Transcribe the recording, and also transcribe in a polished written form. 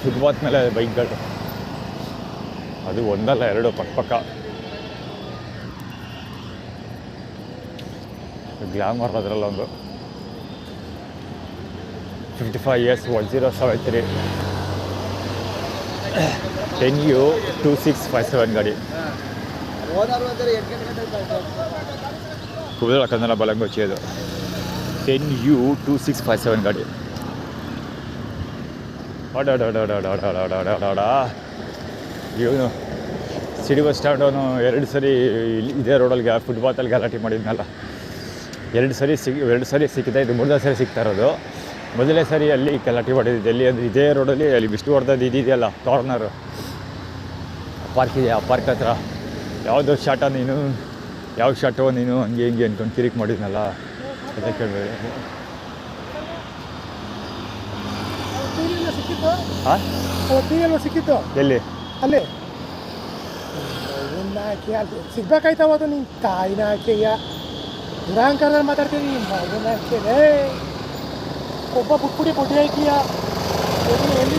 Footpath ಮೇಲೆ ಬೈಕ್ಗಳು, ಅದು ಒಂದಲ್ಲ ಎರಡು ಪಕ್ಕ ಗ್ಲಾಮರ್. ಅದರಲ್ಲೊಂದು 55 years 1073 10U 2657 ಗಾಡಿ. ಕುದುರೆ ಕನ್ನಡ ಬಲಂಗೊಚ್ಚಿ ಅದು 10U 2657 ಗಾಡಿ. ಇವನು ಸಿಟಿ ಬಸ್ ಸ್ಟ್ಯಾಂಡ್ ಅವನು 2 ಸರಿ ಇದೇ ರೋಡಲ್ಲಿ ಫುಟ್ಪಾತಲ್ಲಿ ಗಲಾಟೆ ಮಾಡಿದ್ನಲ್ಲ. 2 ಸರಿ ಸಿಕ್ಕಿದೆ, ಇದು 3ನೇ ಸರಿ ಸಿಗ್ತಾ ಇರೋದು. ಮೊದಲನೇ ಸರಿ ಅಲ್ಲಿ ಗಲಾಟೆ ಮಾಡಿದ್ದು ಎಲ್ಲಿ ಅಂದರೆ ಇದೇ ರೋಡಲ್ಲಿ, ಅಲ್ಲಿ ವಿಷ್ಣುವರ್ಧನ್ ಇದೆಯಲ್ಲ ಕಾರ್ನರ್ ಪಾರ್ಕ್ ಇದೆ, ಆ ಪಾರ್ಕ್ ಹತ್ರ ಯಾವುದೋ ಶಾಟ ನೀನು, ಯಾವ ಶಾಟೋ ನೀನು, ಹಂಗೆ ಹಿಂಗೆ ಅಂದ್ಕೊಂಡು ಕಿರಿಕ್ ಮಾಡಿದ್ನಲ್ಲ. ಅದೇ ಕೇಳಬೇಡಿ. ಸಿಕ್ಕಿತ್ತು ಎಲ್ಲಿ ಅಲ್ಲಿ ಸಿಗ್ಬೇಕಾಯ್ತವ ಅದು. ನಿನ್ನ ತಾಯಿನ ಹಾಕಿಯ ದುರಾಂಕಾರದಲ್ಲಿ ಮಾತಾಡ್ತೀನಿ. ಮಗನ ಹಾಕಿದೆ ಒಬ್ಬ ಬುಟ್ಬಿಡಿ ಬುಡ್ಡಿ ಹಾಕಿಯ ಎಲ್ಲಿ